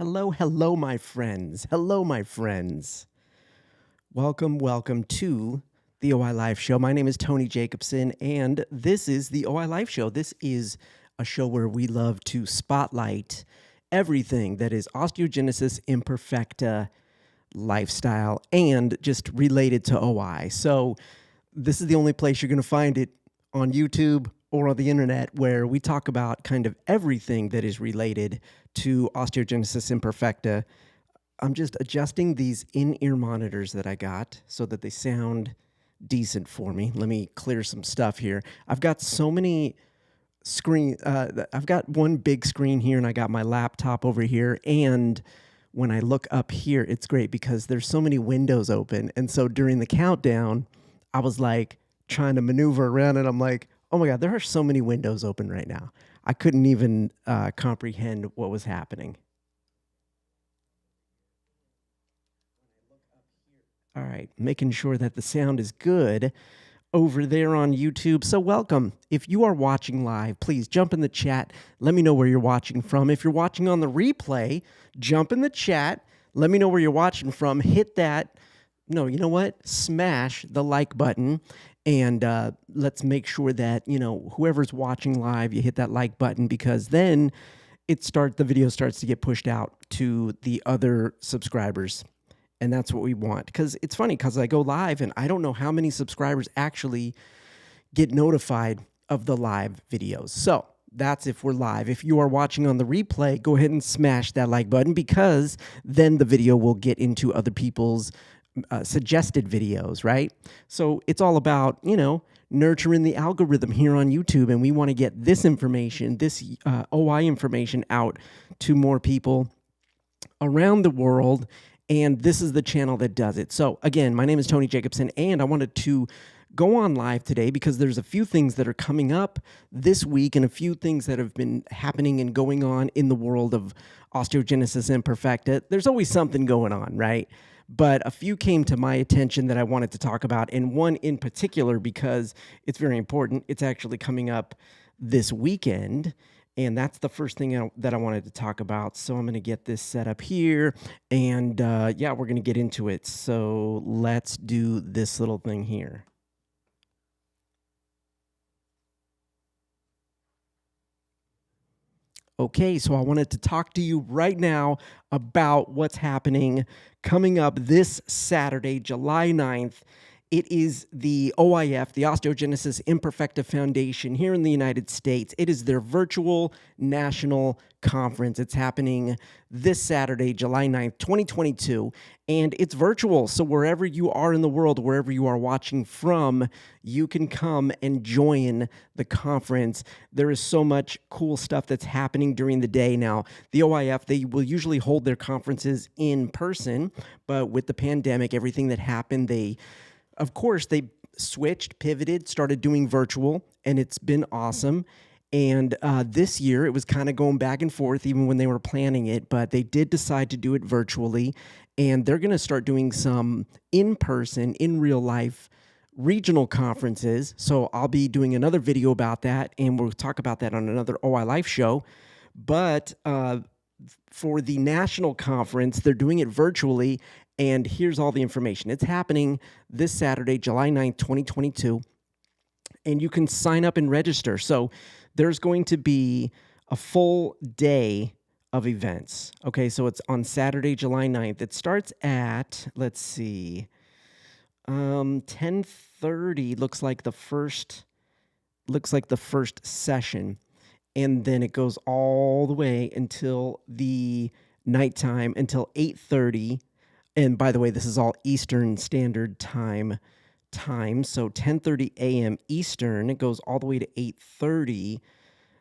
Hello, my friends. Hello, my friends. Welcome to the OI Life Show. My name is Tony Jacobson, and this is the OI Life Show. This is a show where we love to spotlight everything that is osteogenesis imperfecta lifestyle and just related to OI. So this is the only place you're going to find it on YouTube or on the internet where we talk about kind of everything that is related to osteogenesis imperfecta. I'm just adjusting these in-ear monitors that I got so that they sound decent for me. Let me clear some stuff here. I've got so many I've got one big screen here, and I got my laptop over here. And when I look up here, it's great because there's so many windows open. And so during the countdown, I was like trying to maneuver around, and I'm like, oh my God, there are so many windows open right now. I couldn't even comprehend what was happening. All right, making sure that the sound is good over there on YouTube. So welcome. If you are watching live, please jump in the chat. Let me know where you're watching from. If you're watching on the replay, jump in the chat. Let me know where you're watching from. Hit that. No, you know what? Smash the like button. And let's make sure that, whoever's watching live, you hit that like button, because then the video starts to get pushed out to the other subscribers. And that's what we want. Because it's funny, because I go live and I don't know how many subscribers actually get notified of the live videos. So that's if we're live. If you are watching on the replay, go ahead and smash that like button, because then the video will get into other people's suggested videos, right? So it's all about, nurturing the algorithm here on YouTube. And we want to get this information, this OI information out to more people around the world. And this is the channel that does it. So again, my name is Tony Jacobson, and I wanted to go on live today because there's a few things that are coming up this week and a few things that have been happening and going on in the world of osteogenesis imperfecta. There's always something going on, right? But a few came to my attention that I wanted to talk about, and one in particular because it's very important. It's actually coming up this weekend. And that's the first thing that I wanted to talk about. So I'm going to get this set up here. And yeah, we're going to get into it. So let's do this little thing here. Okay, so I wanted to talk to you right now about what's happening coming up this Saturday, July 9th. It is the OIF, the Osteogenesis Imperfecta Foundation here in the United States. It is their virtual national conference. It's happening this Saturday, July 9th, 2022, and it's virtual. So wherever you are in the world, wherever you are watching from, you can come and join the conference. There is so much cool stuff that's happening during the day. Now, the OIF, they will usually hold their conferences in person, but with the pandemic, everything that happened, of course, they switched, pivoted, started doing virtual, and it's been awesome. And this year, it was kind of going back and forth even when they were planning it, but they did decide to do it virtually, and they're going to start doing some in-person, in real life regional conferences. So I'll be doing another video about that, and we'll talk about that on another OI Life show. But for the national conference, they're doing it virtually. And here's all the information. It's happening this Saturday, July 9th, 2022, and you can sign up and register. So there's going to be a full day of events. Okay, so it's on Saturday, July 9th. It starts at, let's see, 10:30 looks like the first session, and then it goes all the way until the nighttime, until 8:30. And by the way, this is all Eastern Standard Time. So 10:30 a.m. Eastern, it goes all the way to 8:30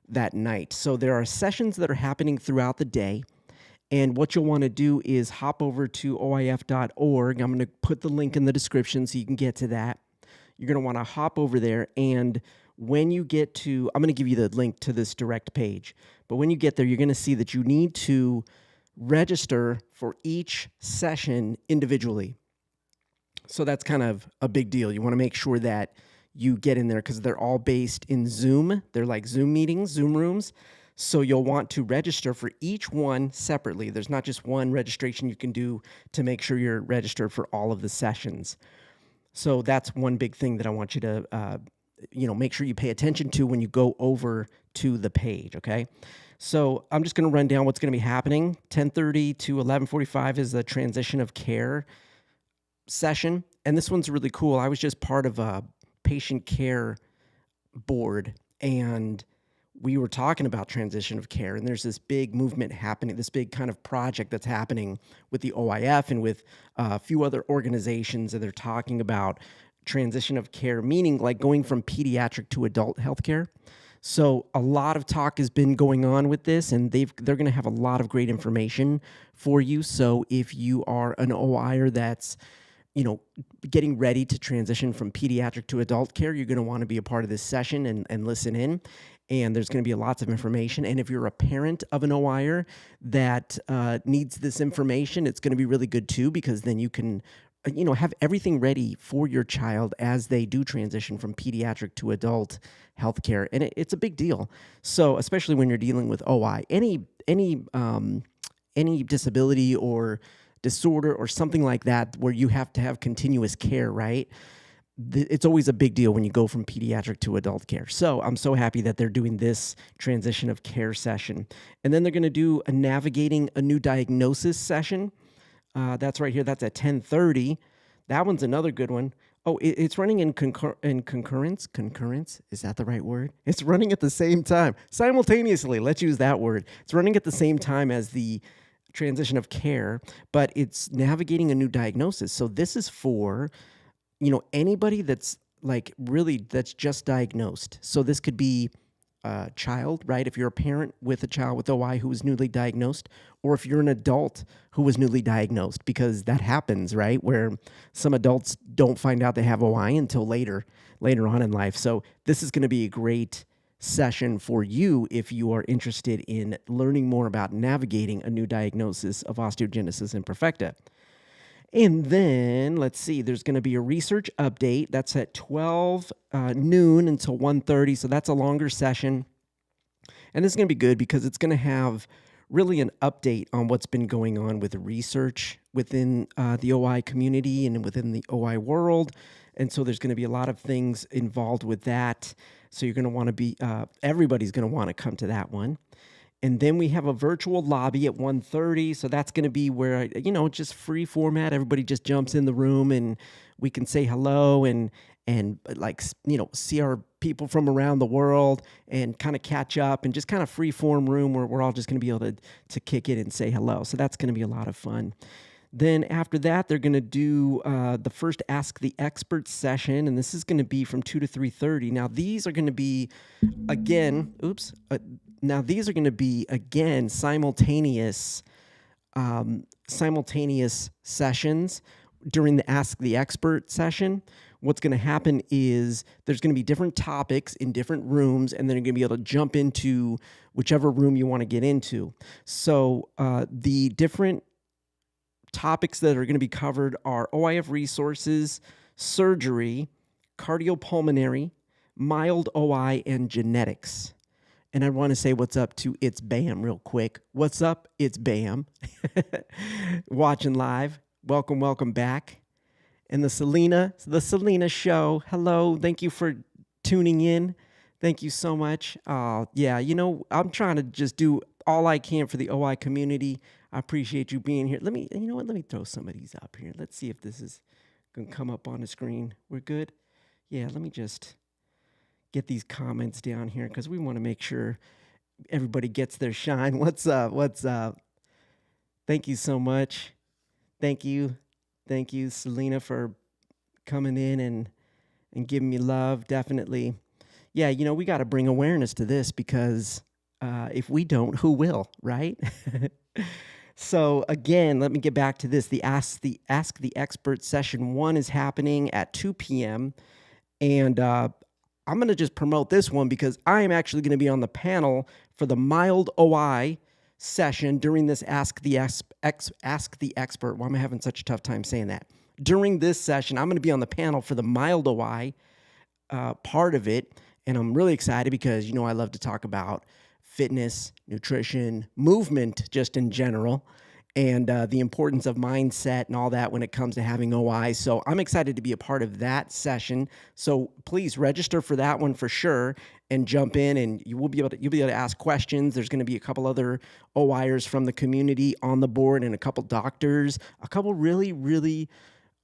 that night. So there are sessions that are happening throughout the day. And what you'll want to do is hop over to oif.org. I'm going to put the link in the description so you can get to that. You're going to want to hop over there. And when you get to, I'm going to give you the link to this direct page. But when you get there, you're going to see that you need to register for each session individually. So that's kind of a big deal. You want to make sure that you get in there because they're all based in Zoom. They're like Zoom meetings, Zoom rooms. So you'll want to register for each one separately. There's not just one registration you can do to make sure you're registered for all of the sessions. So that's one big thing that I want you to, make sure you pay attention to when you go over to the page, okay? So I'm just going to run down what's going to be happening. 10:30 to 11:45 is the transition of care session, and this one's really cool. I was just part of a patient care board, and we were talking about transition of care, and there's this big movement happening, this big kind of project that's happening with the OIF and with a few other organizations, and they're talking about transition of care, meaning like going from pediatric to adult healthcare. So a lot of talk has been going on with this, and they're going to have a lot of great information for you. So if you are an OIer that's getting ready to transition from pediatric to adult care, you're going to want to be a part of this session and listen in. And there's going to be lots of information. And if you're a parent of an OIer that needs this information, it's going to be really good too, because then you can have everything ready for your child as they do transition from pediatric to adult healthcare. And it's a big deal. So especially when you're dealing with OI, any disability or disorder or something like that where you have to have continuous care, right? It's always a big deal when you go from pediatric to adult care. So I'm so happy that they're doing this transition of care session. And then they're going to do a navigating a new diagnosis session. That's right here. That's at 10:30. That one's another good one. Oh, it's running in concurrence. Concurrence, is that the right word? It's running at the same time. Simultaneously, let's use that word. It's running at the same time as the transition of care, but it's navigating a new diagnosis. So this is for anybody that's that's just diagnosed. So this could be a child, right? If you're a parent with a child with OI who was newly diagnosed, or if you're an adult who was newly diagnosed, because that happens, right? Where some adults don't find out they have OI until later on in life. So this is going to be a great session for you if you are interested in learning more about navigating a new diagnosis of osteogenesis imperfecta. And then, let's see, there's going to be a research update. That's at 12 noon until 1:30, so that's a longer session. And this is going to be good because it's going to have really an update on what's been going on with research within the OI community and within the OI world. And so there's going to be a lot of things involved with that. So you're going to want to be, everybody's going to want to come to that one. And then we have a virtual lobby at 1:30. So that's going to be where, just free format. Everybody just jumps in the room and we can say hello and see our people from around the world and kind of catch up, and just kind of free form room where we're all just going to be able to kick it and say hello. So that's going to be a lot of fun. Then after that, they're going to do the first Ask the Expert session, and this is going to be from 2 to 3:30. Now, these are going to be, again, simultaneous sessions during the Ask the Expert session. What's going to happen is there's going to be different topics in different rooms, and then you're going to be able to jump into whichever room you want to get into. So the different topics that are going to be covered are OIF resources, surgery, cardiopulmonary, mild OI, and genetics. And I want to say what's up to It's Bam real quick. What's up? It's Bam. Watching live. Welcome back. And the Selena show. Hello. Thank you for tuning in. Thank you so much. Yeah, I'm trying to just do all I can for the OI community. I appreciate you being here. Let me throw some of these up here. Let's see if this is going to come up on the screen. We're good? Yeah, let me just get these comments down here because we want to make sure everybody gets their shine. What's up? Thank you so much. Thank you, Selena, for coming in and giving me love. Definitely. Yeah, we got to bring awareness to this because if we don't, who will, right? So again, let me get back to this. The Ask the Expert session 1 is happening at 2 p.m. And I'm going to just promote this one because I am actually going to be on the panel for the mild OI session during this Ask the Expert. Why am I having such a tough time saying that? During this session, I'm going to be on the panel for the mild OI part of it. And I'm really excited because, I love to talk about fitness, nutrition, movement, just in general, and the importance of mindset and all that when it comes to having OI. So I'm excited to be a part of that session. So please register for that one for sure and jump in, and you'll be able to ask questions. There's going to be a couple other OIers from the community on the board and a couple doctors, a couple really, really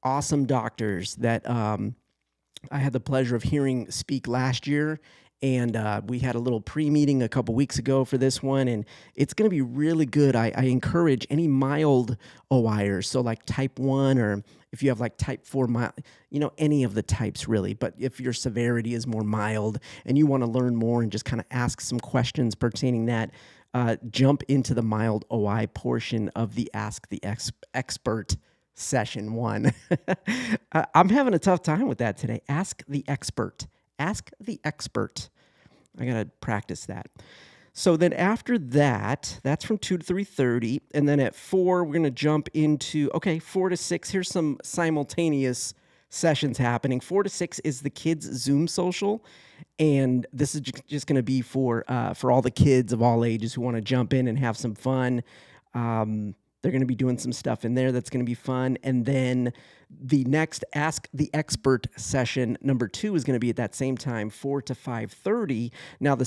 awesome doctors that I had the pleasure of hearing speak last year. And we had a little pre-meeting a couple weeks ago for this one, and it's going to be really good. I encourage any mild OIers, so like type 1, or if you have like type 4, any of the types really. But if your severity is more mild and you want to learn more and just kind of ask some questions pertaining that, jump into the mild OI portion of the Ask the Expert session 1. I'm having a tough time with that today. Ask the Expert. Ask the Expert. I got to practice that. So then after that, that's from 2 to 3:30. And then at 4, we're going to jump into, 4 to 6. Here's some simultaneous sessions happening. 4 to 6 is the kids' Zoom social. And this is just going to be for all the kids of all ages who want to jump in and have some fun. They're going to be doing some stuff in there that's going to be fun. And then the next Ask the Expert session, number 2, is going to be at that same time, 4 to 5:30. Now, the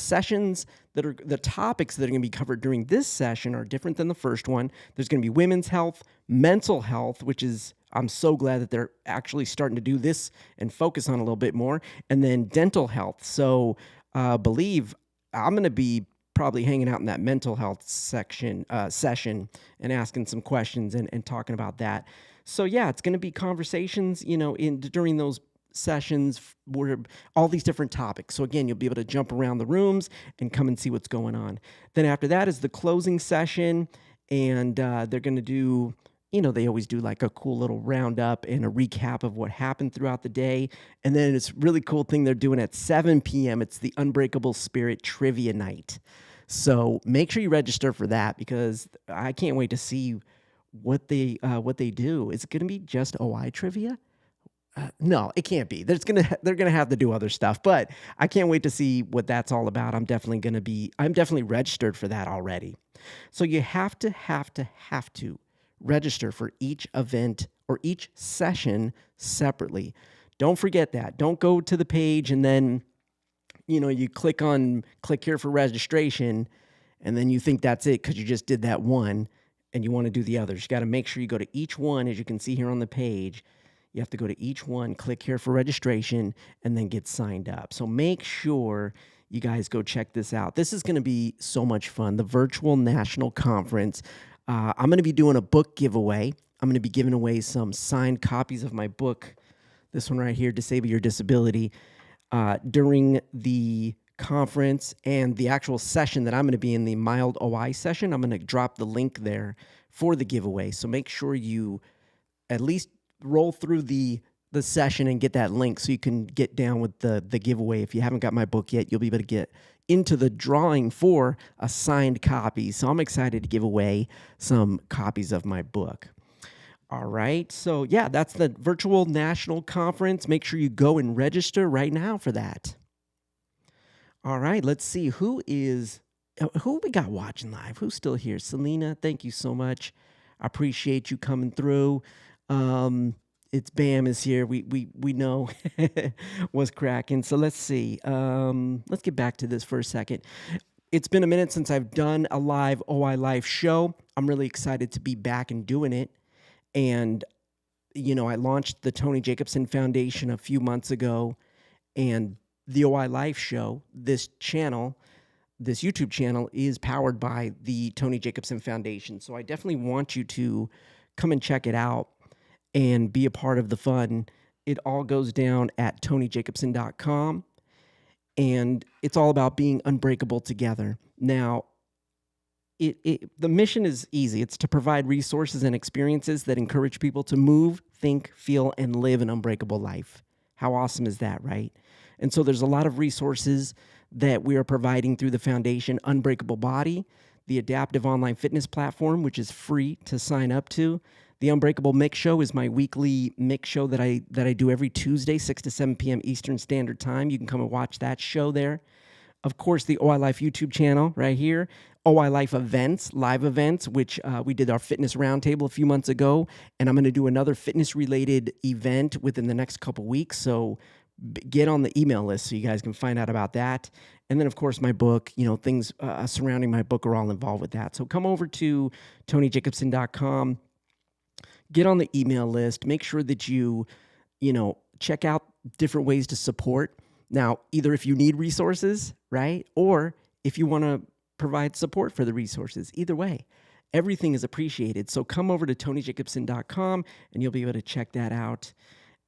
topics that are going to be covered during this session are different than the first one. There's going to be women's health, mental health, which is, I'm so glad that they're actually starting to do this and focus on a little bit more, and then dental health. So, believe I'm going to be probably hanging out in that mental health session and asking some questions and talking about that. So yeah, it's going to be conversations, during those sessions where all these different topics. So again, you'll be able to jump around the rooms and come and see what's going on. Then after that is the closing session, and they're going to do, they always do like a cool little roundup and a recap of what happened throughout the day. And then it's a really cool thing they're doing at 7 p.m. It's the Unbreakable Spirit Trivia Night. So make sure you register for that, because I can't wait to see what they do. Is it going to be just OI trivia? No, it can't be. They're gonna have to do other stuff, but I can't wait to see what that's all about. I'm definitely registered for that already. So you have to register for each event or each session separately. Don't forget that. Don't go to the page and then you click here for registration, and then you think that's it because you just did that one and you want to do the others. You got to make sure you go to each one. As you can see here on the page, you have to go to each one, click here for registration, and then get signed up. So make sure you guys go check this out. This is going to be so much fun. The Virtual National Conference. I'm going to be doing a book giveaway. I'm going to be giving away some signed copies of my book, this one right here, Disable Your Disability, during the conference and the actual session that I'm going to be in, the mild OI session. I'm going to drop the link there for the giveaway. So make sure you at least roll through the session and get that link so you can get down with the giveaway. If you haven't got my book yet, you'll be able to get into the drawing for a signed copy. So I'm excited to give away some copies of my book. All right. So yeah, that's the Virtual National Conference. Make sure you go and register right now for that. All right. Let's see who we got watching live. Who's still here? Selena, thank you so much. I appreciate you coming through. It's Bam is here. We know what's cracking. So let's see. Let's get back to this for a second. It's been a minute since I've done a live OI Life show. I'm really excited to be back and doing it. And, I launched the Tony Jacobson Foundation a few months ago, and the OI Life show, this YouTube channel, is powered by the Tony Jacobson Foundation. So I definitely want you to come and check it out and be a part of the fun. It all goes down at TonyJacobson.com, and it's all about being unbreakable together. Now, the mission is easy. It's to provide resources and experiences that encourage people to move, think, feel, and live an unbreakable life. How awesome is that, right? And so there's a lot of resources that we are providing through the foundation. Unbreakable Body, the adaptive online fitness platform, which is free to sign up to. The Unbreakable Mix Show is my weekly mix show that I do every Tuesday, 6 to 7 p.m. Eastern Standard Time. You can come and watch that show there. Of course, the OI Life YouTube channel right here. OI Life events, live events, which we did our fitness roundtable a few months ago. And I'm going to do another fitness-related event within the next couple weeks. So get on the email list so you guys can find out about that. And then, of course, my book, things surrounding my book are all involved with that. So come over to TonyJacobson.com, get on the email list, make sure that you check out different ways to support. Now, either if you need resources, right, or if you want to provide support for the resources, either way, everything is appreciated. So come over to TonyJacobson.com and you'll be able to check that out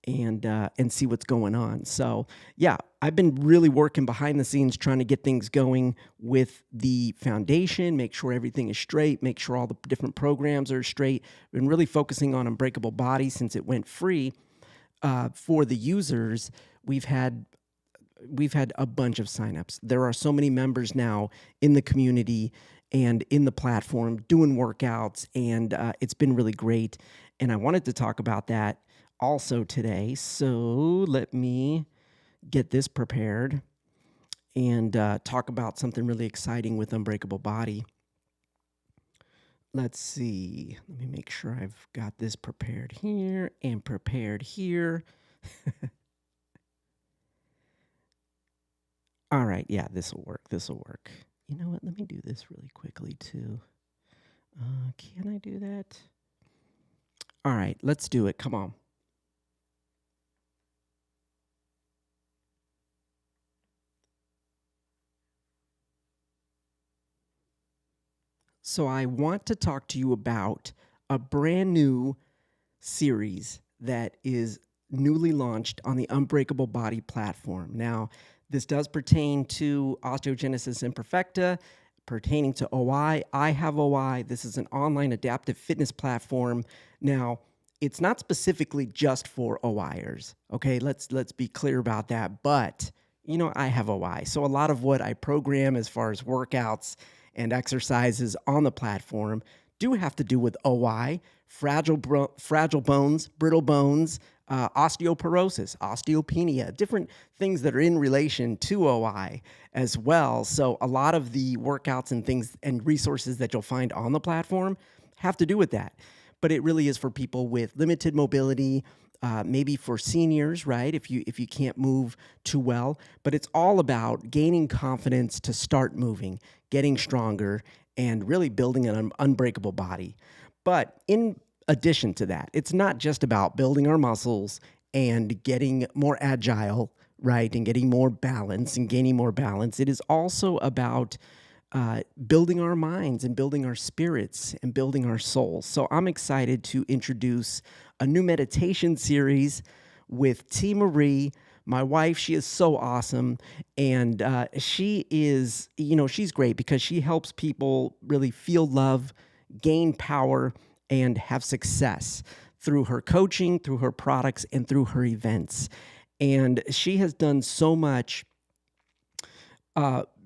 and see what's going on. So yeah, I've been really working behind the scenes trying to get things going with the foundation, make sure everything is straight, make sure all the different programs are straight, and really focusing on Unbreakable Body since it went free for the users. We've had a bunch of signups. There are so many members now in the community and in the platform doing workouts, and it's been really great. And I wanted to talk about that also today. So let me get this prepared and talk about something really exciting with Unbreakable Body. Let's see. Let me make sure I've got this prepared here and prepared here. All right. Yeah, this will work. This will work. You know what? Let me do this really quickly too. Can I do that? All right. Let's do it. Come on. So I want to talk to you about a brand new series that is newly launched on the Unbreakable Body platform. Now, this does pertain to Osteogenesis Imperfecta, pertaining to OI. I have OI. This is an online adaptive fitness platform. Now, it's not specifically just for OIers, okay? Let's be clear about that. But, I have OI. So a lot of what I program as far as workouts and exercises on the platform do have to do with OI, fragile bones, brittle bones, osteoporosis, osteopenia, different things that are in relation to OI as well. So a lot of the workouts and things and resources that you'll find on the platform have to do with that. But it really is for people with limited mobility, maybe for seniors, right? If you can't move too well, but it's all about gaining confidence to start moving, getting stronger, and really building an unbreakable body. But in addition to that, it's not just about building our muscles and getting more agile, right? And getting more balance and gaining more balance. It is also about building our minds and building our spirits and building our souls. So I'm excited to introduce a new meditation series with T. Marie, my wife. She is so awesome. And she is, she's great because she helps people really feel love, gain power, and have success through her coaching, through her products, and through her events. And she has done so much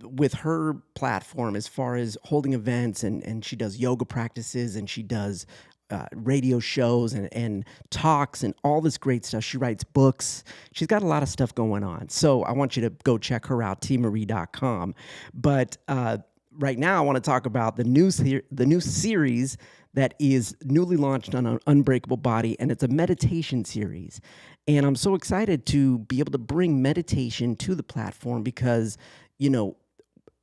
with her platform as far as holding events, and she does yoga practices, and she does radio shows and talks and all this great stuff. She writes books. She's got a lot of stuff going on. So I want you to go check her out, tmarie.com. But right now I want to talk about the new series that is newly launched on Unbreakable Body, and it's a meditation series. And I'm so excited to be able to bring meditation to the platform because,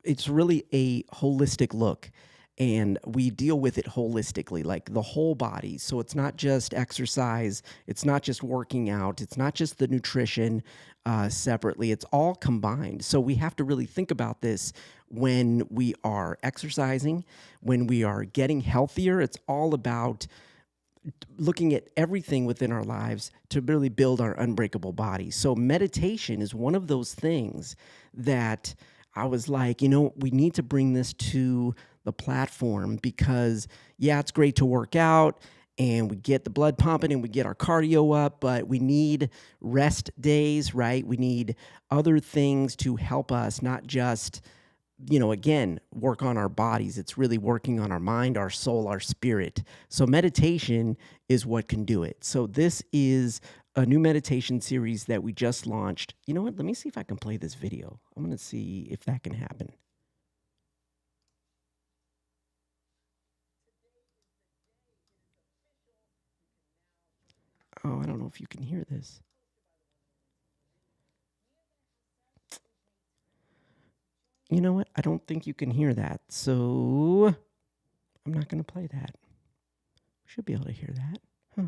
it's really a holistic look, and we deal with it holistically, like the whole body. So it's not just exercise, it's not just working out, it's not just the nutrition separately, it's all combined. So we have to really think about this when we are exercising, when we are getting healthier. It's all about looking at everything within our lives to really build our unbreakable body. So meditation is one of those things that I was like, we need to bring this to the platform because, yeah, it's great to work out and we get the blood pumping and we get our cardio up, but we need rest days, right? We need other things to help us, not just, again, work on our bodies. It's really working on our mind, our soul, our spirit. So meditation is what can do it. So this is a new meditation series that we just launched. You know what? Let me see if I can play this video. I'm going to see if that can happen. Oh, I don't know if you can hear this. You know what? I don't think you can hear that. So I'm not going to play that. Should be able to hear that. Huh.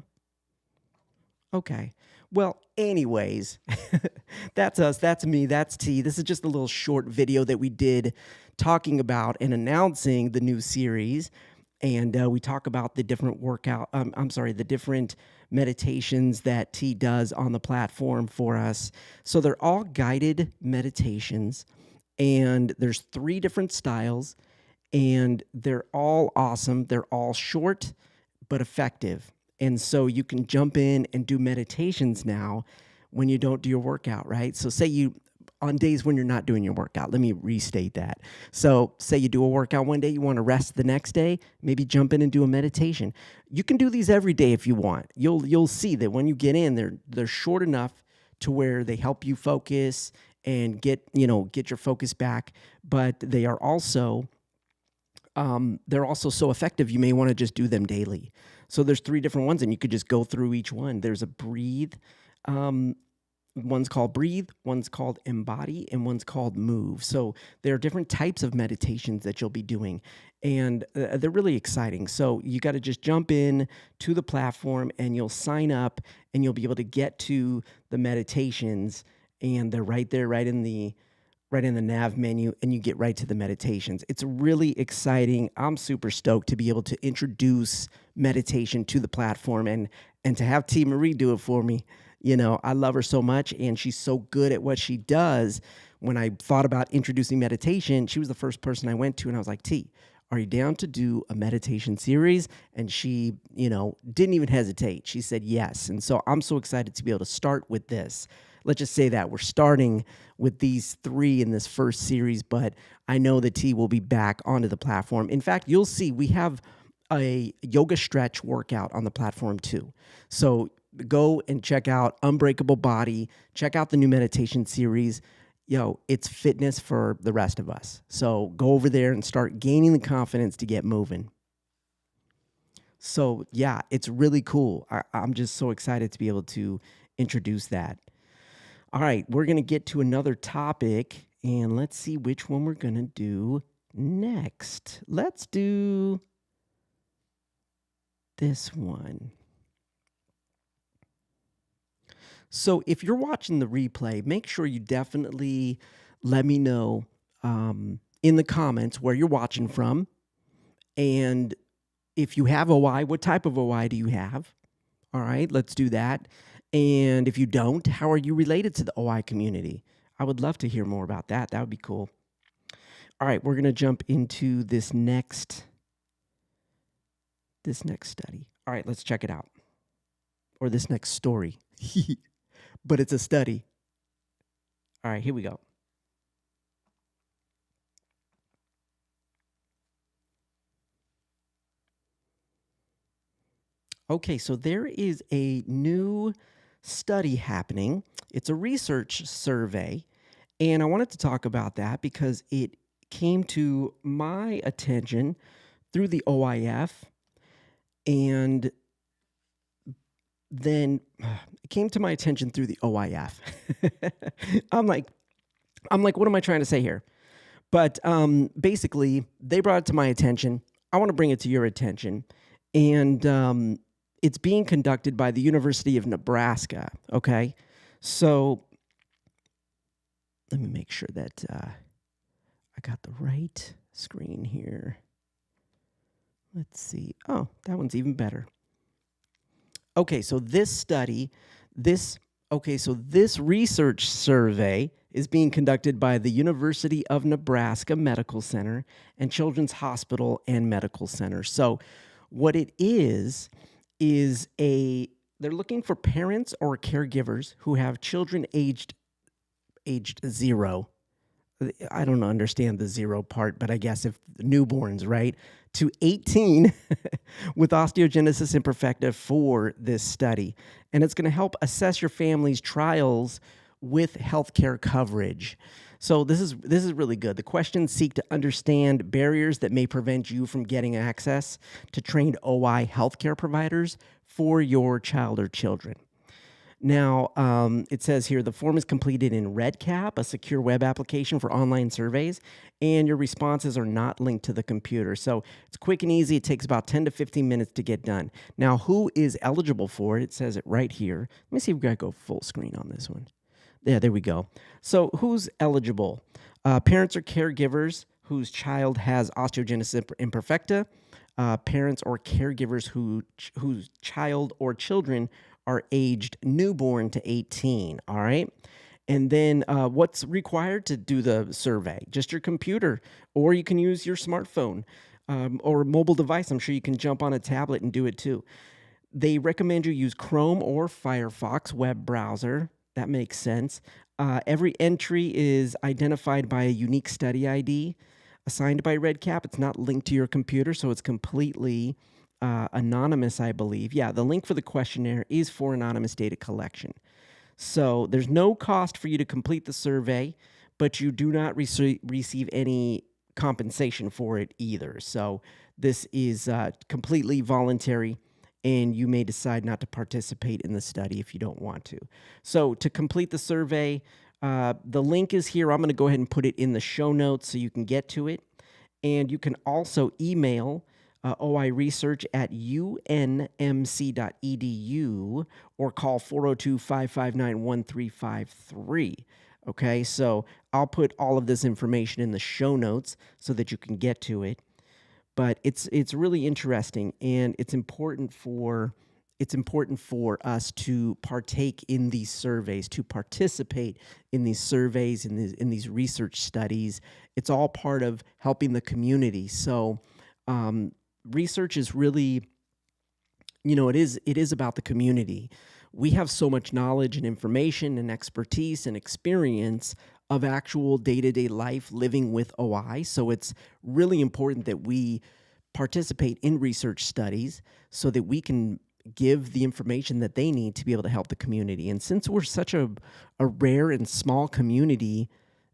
Okay. Well, anyways, that's us. That's me. That's T. This is just a little short video that we did talking about and announcing the new series. And we talk about the different the different meditations that T does on the platform for us. So they're all guided meditations, and there's 3 different styles, and they're all awesome. They're all short but effective. And so you can jump in and do meditations now when you don't do your workout, right? So say you, on days when you're not doing your workout, let me restate that. So say you do a workout one day, you want to rest the next day, maybe jump in and do a meditation. You can do these every day if you want. You'll see that when you get in, they're short enough to where they help you focus and get your focus back, but they're also so effective, you may want to just do them daily. So there's 3 different ones, and you could just go through each one. There's a breathe. One's called breathe, one's called embody, and one's called move. So there are different types of meditations that you'll be doing, and they're really exciting. So you got to just jump in to the platform, and you'll sign up, and you'll be able to get to the meditations, and they're right there, right in the nav menu, and you get right to the meditations. It's really exciting. I'm super stoked to be able to introduce meditation to the platform and to have T. Marie do it for me. You know, I love her so much, and she's so good at what she does. When I thought about introducing meditation, she was the first person I went to, and I was like, T, are you down to do a meditation series? And she, didn't even hesitate. She said yes. And so I'm so excited to be able to start with this. Let's just say that we're starting with these 3 in this first series, but I know that T will be back onto the platform. In fact, you'll see we have a yoga stretch workout on the platform too. So go and check out Unbreakable Body, check out the new meditation series. It's fitness for the rest of us. So go over there and start gaining the confidence to get moving. So yeah, it's really cool. I'm just so excited to be able to introduce that. All right, we're going to get to another topic, and let's see which one we're going to do next. Let's do this one. So if you're watching the replay, make sure you definitely let me know in the comments where you're watching from, and if you have OI, what type of OI do you have? All right, let's do that. And if you don't, how are you related to the OI community? I would love to hear more about that. That would be cool. All right, we're going to jump into this next study. All right, let's check it out. Or this next story. But it's a study. All right, here we go. Okay, so there is a new study happening. It's a research survey, and I wanted to talk about that because it came to my attention through the OIF, and then it came to my attention through the OIF. I'm like, what am I trying to say here? But basically, they brought it to my attention. I want to bring it to your attention, and it's being conducted by the University of Nebraska, okay? So let me make sure that I got the right screen here. Let's see. Oh, that one's even better. Okay, so this research survey is being conducted by the University of Nebraska Medical Center and Children's Hospital and Medical Center. So what it is they're looking for parents or caregivers who have children aged 0. I don't understand the 0 part, but I guess if newborns, right, to 18 with osteogenesis imperfecta for this study. And it's going to help assess your family's trials with healthcare coverage. So this is really good. The questions seek to understand barriers that may prevent you from getting access to trained OI healthcare providers for your child or children. Now, it says here, the form is completed in REDCap, a secure web application for online surveys, and your responses are not linked to the computer. So it's quick and easy. It takes about 10 to 15 minutes to get done. Now, who is eligible for it? It says it right here. Let me see if we got to go full screen on this one. Yeah, there we go. So who's eligible? Parents or caregivers whose child has osteogenesis imperfecta, parents or caregivers whose child or children are aged newborn to 18, all right? And then what's required to do the survey? Just your computer, or you can use your smartphone or mobile device. I'm sure you can jump on a tablet and do it too. They recommend you use Chrome or Firefox web browser. That makes sense. Every entry is identified by a unique study ID assigned by REDCap. It's not linked to your computer, so it's completely anonymous, I believe. Yeah, the link for the questionnaire is for anonymous data collection. So there's no cost for you to complete the survey, but you do not receive any compensation for it either. So this is completely voluntary, and you may decide not to participate in the study if you don't want to. So to complete the survey, the link is here. I'm going to go ahead and put it in the show notes so you can get to it. And you can also email OI research at unmc.edu or call 402-559-1353. Okay, so I'll put all of this information in the show notes so that you can get to it. But it's really interesting, and it's important for us to partake in these surveys, to participate in these surveys, in these research studies. It's all part of helping the community. So research is really, it is about the community. We have so much knowledge and information and expertise and experience of actual day-to-day life living with OI. So it's really important that we participate in research studies so that we can give the information that they need to be able to help the community. And since we're such a rare and small community,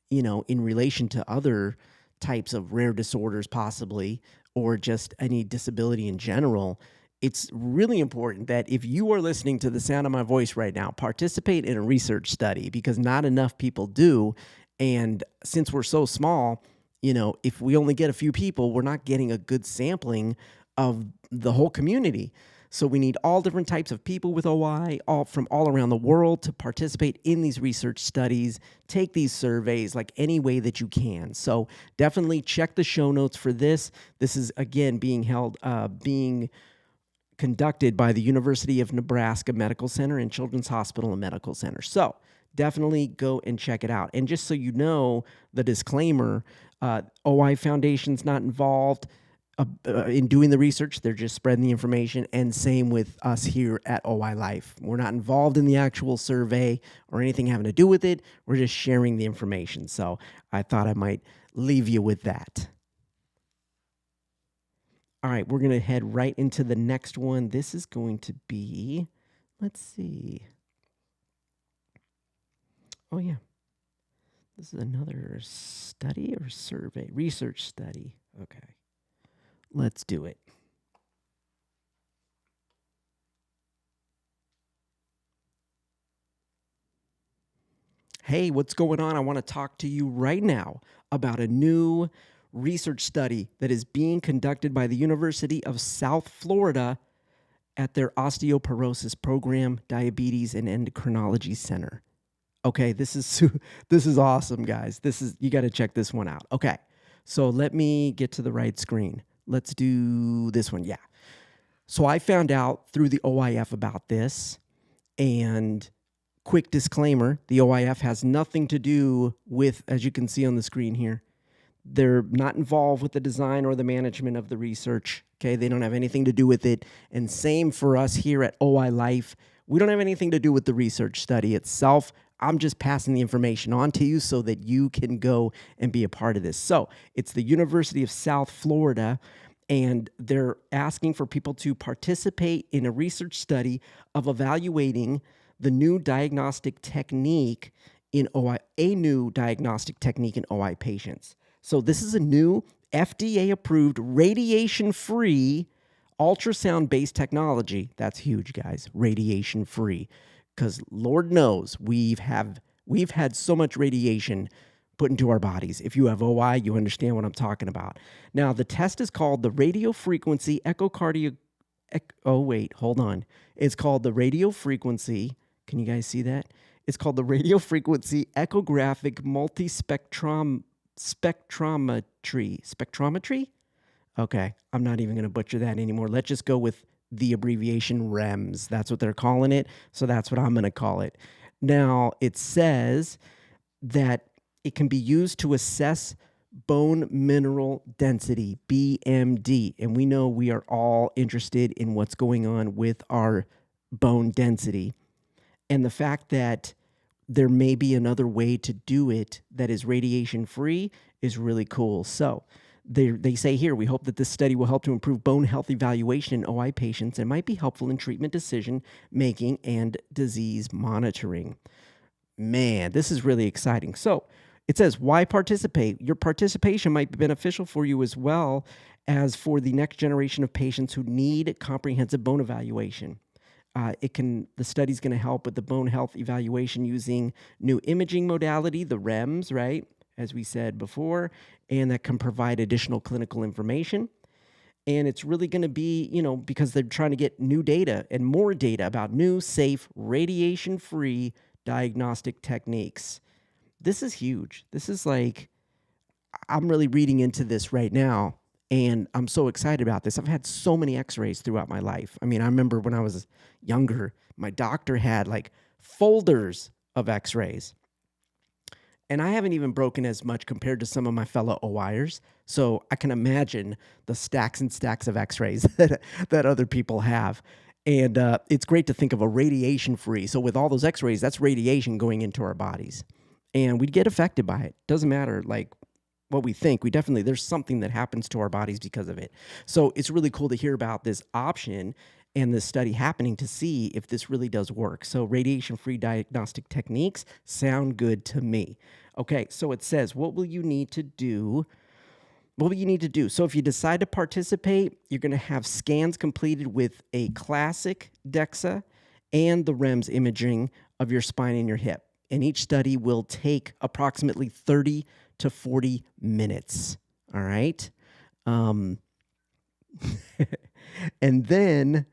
in relation to other types of rare disorders possibly, or just any disability in general, it's really important that if you are listening to the sound of my voice right now, participate in a research study, because not enough people do. And since we're so small, if we only get a few people, we're not getting a good sampling of the whole community. So we need all different types of people with OI, all from all around the world, to participate in these research studies, take these surveys like any way that you can. So definitely check the show notes for this. This is, again, being conducted by the University of Nebraska Medical Center and Children's Hospital and Medical Center. So definitely go and check it out. And just so you know, the disclaimer, OI Foundation's not involved in doing the research. They're just spreading the information, and same with us here at OI Life. We're not involved in the actual survey or anything having to do with it. We're just sharing the information. So I thought I might leave you with that. All right, we're going to head right into the next one. This is going to be, let's see. Oh, yeah. This is another study or survey? Research study. Okay. Let's do it. Hey, what's going on? I want to talk to you right now about a new research study that is being conducted by the University of South Florida at their osteoporosis program, diabetes, and endocrinology center. Okay, this is awesome, guys. You got to check this one out. Okay, so let me get to the right screen. Let's do this one. Yeah. So I found out through the OIF about this, and quick disclaimer, the OIF has nothing to do with, as you can see on the screen here, they're not involved with the design or the management of the research. Okay, they don't have anything to do with it. And same for us here at OI Life. We don't have anything to do with the research study itself. I'm just passing the information on to you so that you can go and be a part of this. So it's the University of South Florida, And they're asking for people to participate in a research study of evaluating the new diagnostic technique in OI, a new diagnostic technique in OI patients. So this is a new FDA-approved radiation-free ultrasound-based technology. That's huge, guys. Radiation-free, because Lord knows we've had so much radiation put into our bodies. If you have OI, you understand what I'm talking about. Now, the test is called the radiofrequency echocardio. Oh wait, hold on. It's called the radiofrequency. Can you guys see that? It's called the radiofrequency echographic spectrometry. Okay, I'm not even going to butcher that anymore. Let's just go with the abbreviation REMS. That's what they're calling it. So that's what I'm going to call it. Now, it says that it can be used to assess bone mineral density, BMD. And we know we are all interested in what's going on with our bone density. And the fact that there may be another way to do it that is radiation-free is really cool. So they say here, we hope that this study will help to improve bone health evaluation in OI patients and might be helpful in treatment decision making and disease monitoring. Man, this is really exciting. So it says, why participate? Your participation might be beneficial for you as well as for the next generation of patients who need comprehensive bone evaluation. The study's going to help with the bone health evaluation using new imaging modality, the REMS, right? As we said before, and that can provide additional clinical information. And it's really going to be, because they're trying to get new data and more data about new, safe, radiation-free diagnostic techniques. This is huge. This is like, I'm really reading into this right now, and I'm so excited about this. I've had so many x-rays throughout my life. I mean, I remember when I was younger, my doctor had like folders of x-rays. And I haven't even broken as much compared to some of my fellow OIers. So I can imagine the stacks and stacks of x-rays that other people have. And it's great to think of a radiation-free. So with all those x-rays, that's radiation going into our bodies. And we'd get affected by it. Doesn't matter like what we think. There's something that happens to our bodies because of it. So it's really cool to hear about this option and this study happening to see if this really does work. So radiation-free diagnostic techniques sound good to me. Okay, so it says, what will you need to do? So if you decide to participate, you're going to have scans completed with a classic DEXA and the REMS imaging of your spine and your hip. And each study will take approximately 30 to 40 minutes. All right. And then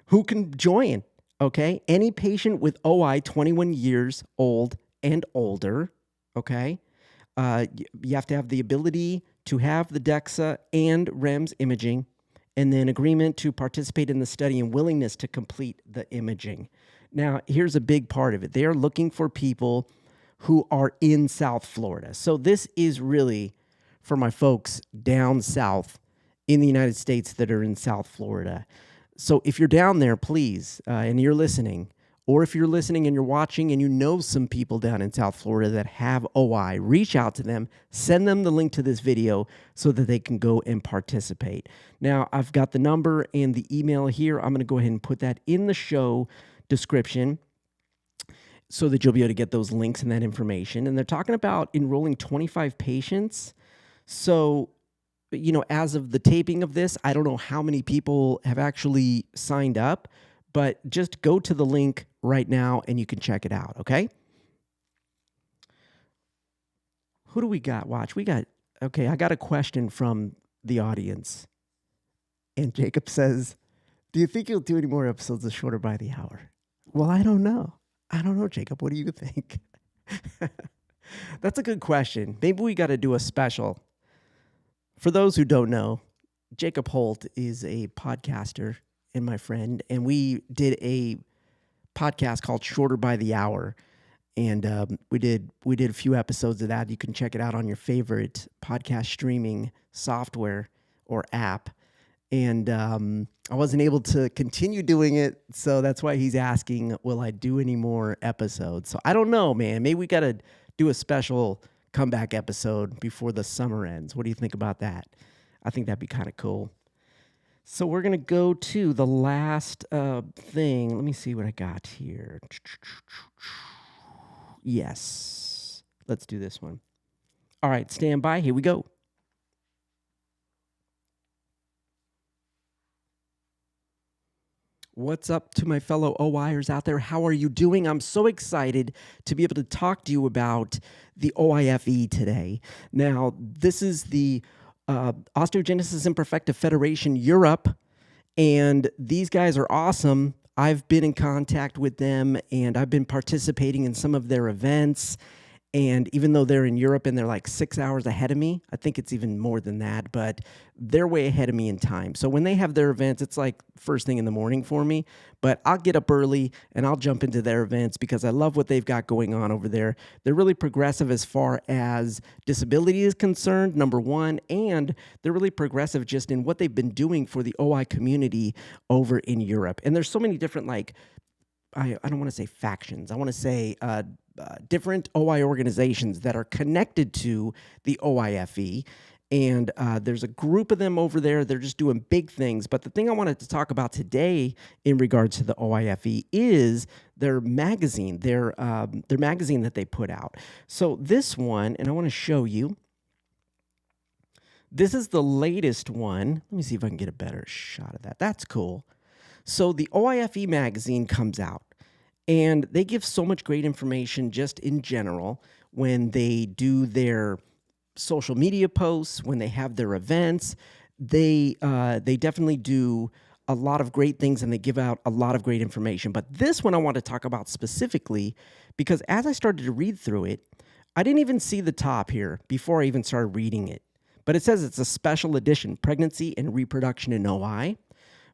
who can join? Okay. Any patient with OI 21 years old and older. Okay. You have to have the ability to have the DEXA and REMS imaging, and then agreement to participate in the study and willingness to complete the imaging. Now, here's a big part of it. They are looking for people who are in South Florida. So this is really for my folks down south in the United States that are in South Florida. So if you're down there, please, and you're listening, or if you're listening and you're watching and you know some people down in South Florida that have OI, reach out to them, send them the link to this video so that they can go and participate. Now, I've got the number and the email here. I'm going to go ahead and put that in the show description so that you'll be able to get those links and that information. And they're talking about enrolling 25 patients. So, as of the taping of this, I don't know how many people have actually signed up, but just go to the link right now and you can check it out, okay? Who do we got? Watch. I got a question from the audience. And Jacob says, do you think you'll do any more episodes of Shorter by the Hour? Well, I don't know. Jacob. What do you think? That's a good question. Maybe we got to do a special. For those who don't know, Jacob Holt is a podcaster and my friend, and we did a podcast called Shorter by the Hour, and we did a few episodes of that. You can check it out on your favorite podcast streaming software or app. And I wasn't able to continue doing it, so that's why he's asking, will I do any more episodes? So I don't know, man. Maybe we got to do a special comeback episode before the summer ends. What do you think about that? I think that'd be kind of cool. So we're going to go to the last thing. Let me see what I got here. Yes. Let's do this one. All right, stand by. Here we go. What's up to my fellow OIers out there? How are you doing? I'm so excited to be able to talk to you about the OIFE today. Now, this is the Osteogenesis Imperfecta Federation Europe, and these guys are awesome. I've been in contact with them, and I've been participating in some of their events. And even though they're in Europe and they're like 6 hours ahead of me, I think it's even more than that, but they're way ahead of me in time. So when they have their events, it's like first thing in the morning for me, but I'll get up early and I'll jump into their events because I love what they've got going on over there. They're really progressive as far as disability is concerned, number one, and they're really progressive just in what they've been doing for the OI community over in Europe. And there's so many different, like, I don't want to say factions. I want to say different OI organizations that are connected to the OIFE. And there's a group of them over there. They're just doing big things. But the thing I wanted to talk about today in regards to the OIFE is their magazine, their magazine that they put out. So this one, and I want to show you. This is the latest one. Let me see if I can get a better shot of that. That's cool. So the OIFE magazine comes out, and they give so much great information just in general when they do their social media posts, when they have their events. They definitely do a lot of great things, and they give out a lot of great information. But this one I want to talk about specifically because as I started to read through it, I didn't even see the top here before I even started reading it. But it says it's a special edition, Pregnancy and Reproduction in OI.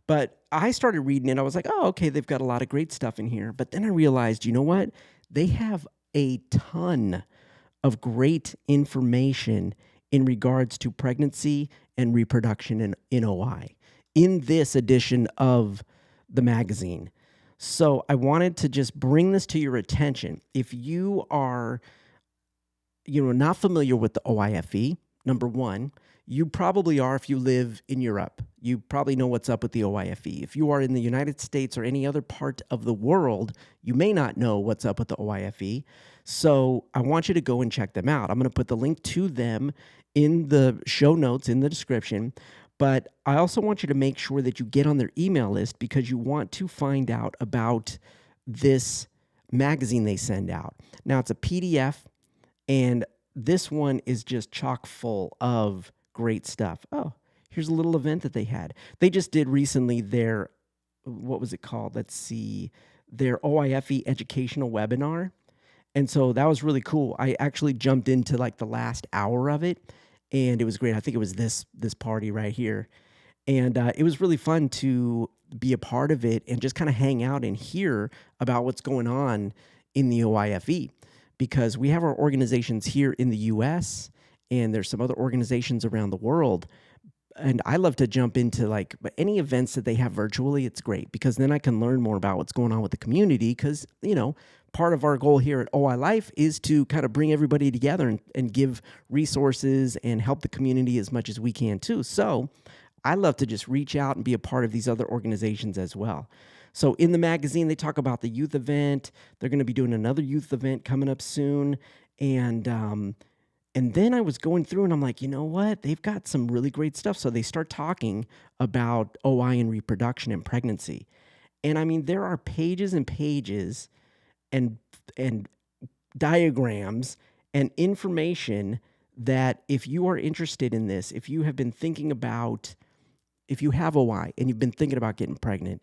But I started reading it. I was like, oh, okay, they've got a lot of great stuff in here. But then I realized, you know what? They have a ton of great information in regards to pregnancy and reproduction in OI in this edition of the magazine. So I wanted to just bring this to your attention. If you are, not familiar with the OIFE, number one, you probably are if you live in Europe. You probably know what's up with the OIFE. If you are in the United States or any other part of the world, you may not know what's up with the OIFE. So I want you to go and check them out. I'm going to put the link to them in the show notes, in the description. But I also want you to make sure that you get on their email list because you want to find out about this magazine they send out. Now, it's a PDF, and this one is just chock full of great stuff. Oh, here's a little event that they had. They just did recently their, what was it called? Let's see, their OIFE educational webinar. And so that was really cool. I actually jumped into like the last hour of it, and it was great. I think it was this party right here. And it was really fun to be a part of it and just kind of hang out and hear about what's going on in the OIFE. Because we have our organizations here in the US, and there's some other organizations around the world. And I love to jump into like any events that they have virtually. It's great because then I can learn more about what's going on with the community because, part of our goal here at OI Life is to kind of bring everybody together and give resources and help the community as much as we can too. So I love to just reach out and be a part of these other organizations as well. So in the magazine, they talk about the youth event. They're going to be doing another youth event coming up soon. And then I was going through and I'm like, you know what? They've got some really great stuff. So they start talking about OI and reproduction and pregnancy. And I mean, there are pages and pages and diagrams and information that if you are interested in this, if you have been thinking about, if you have OI and you've been thinking about getting pregnant,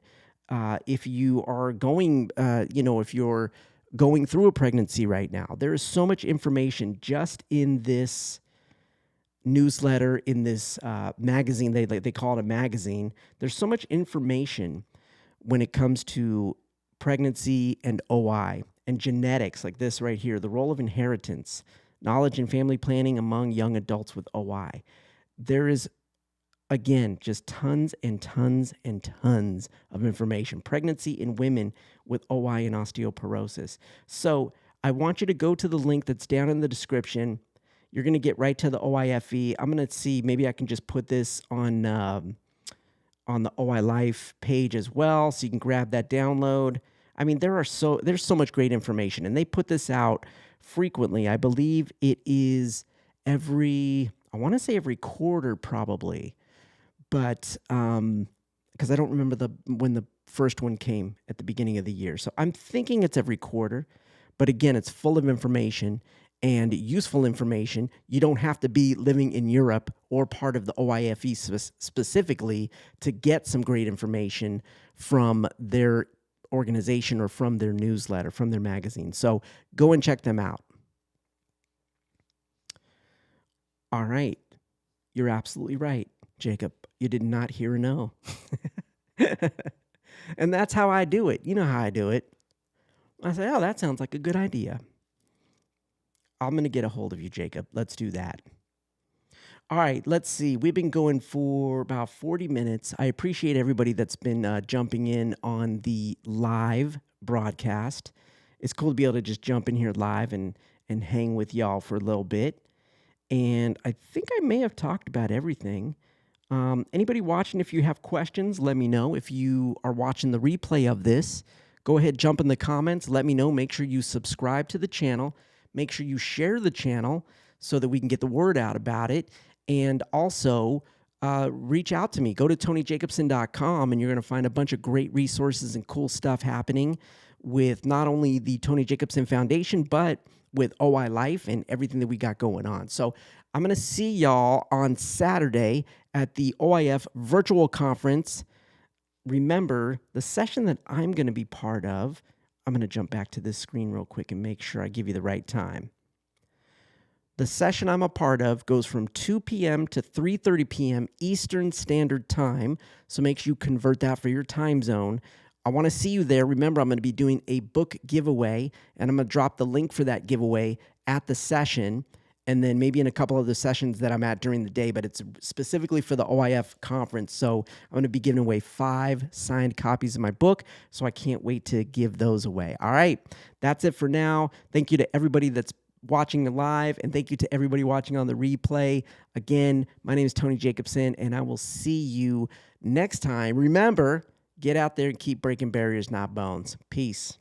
if you are going, if you're going through a pregnancy right now, there is so much information just in this newsletter, in this magazine. They call it a magazine. There's so much information when it comes to pregnancy and OI and genetics, like this right here, the role of inheritance, knowledge and family planning among young adults with OI. There is, again, just tons and tons and tons of information. Pregnancy in women with OI and osteoporosis. So I want you to go to the link that's down in the description. You're going to get right to the OIFE. I'm going to see, maybe I can just put this on on the OI Life page as well, so you can grab that download. I mean, there's so much great information, and they put this out frequently. I believe it is I want to say every quarter probably, but because I don't remember when the first one came at the beginning of the year. So I'm thinking it's every quarter, but again, it's full of information and useful information. You don't have to be living in Europe or part of the OIFE specifically to get some great information from their organization or from their newsletter, from their magazine. So go and check them out. All right. You're absolutely right, Jacob. You did not hear a no. And that's how I do it. You know how I do it. I say, oh, that sounds like a good idea. I'm going to get a hold of you, Jacob. Let's do that. All right, let's see. We've been going for about 40 minutes. I appreciate everybody that's been jumping in on the live broadcast. It's cool to be able to just jump in here live and hang with y'all for a little bit. And I think I may have talked about everything. Anybody watching, if you have questions, let me know. If you are watching the replay of this, go ahead, jump in the comments. Let me know. Make sure you subscribe to the channel. Make sure you share the channel so that we can get the word out about it. And also, reach out to me. Go to TonyJacobson.com, and you're going to find a bunch of great resources and cool stuff happening with not only the Tony Jacobson Foundation, but with OI Life and everything that we got going on. So I'm going to see y'all on Saturday at the OIF virtual conference. Remember, the session that I'm going to be part of, I'm going to jump back to this screen real quick and make sure I give you the right time. The session I'm a part of goes from 2 p.m. to 3:30 p.m. Eastern Standard Time, so make sure you convert that for your time zone. I want to see you there. Remember, I'm going to be doing a book giveaway, and I'm going to drop the link for that giveaway at the session, and then maybe in a couple of the sessions that I'm at during the day, but it's specifically for the OIF conference. So I'm going to be giving away 5 signed copies of my book, so I can't wait to give those away. All right, that's it for now. Thank you to everybody that's watching live, and thank you to everybody watching on the replay. Again, my name is Tony Jacobson, and I will see you next time. Remember, get out there and keep breaking barriers, not bones. Peace.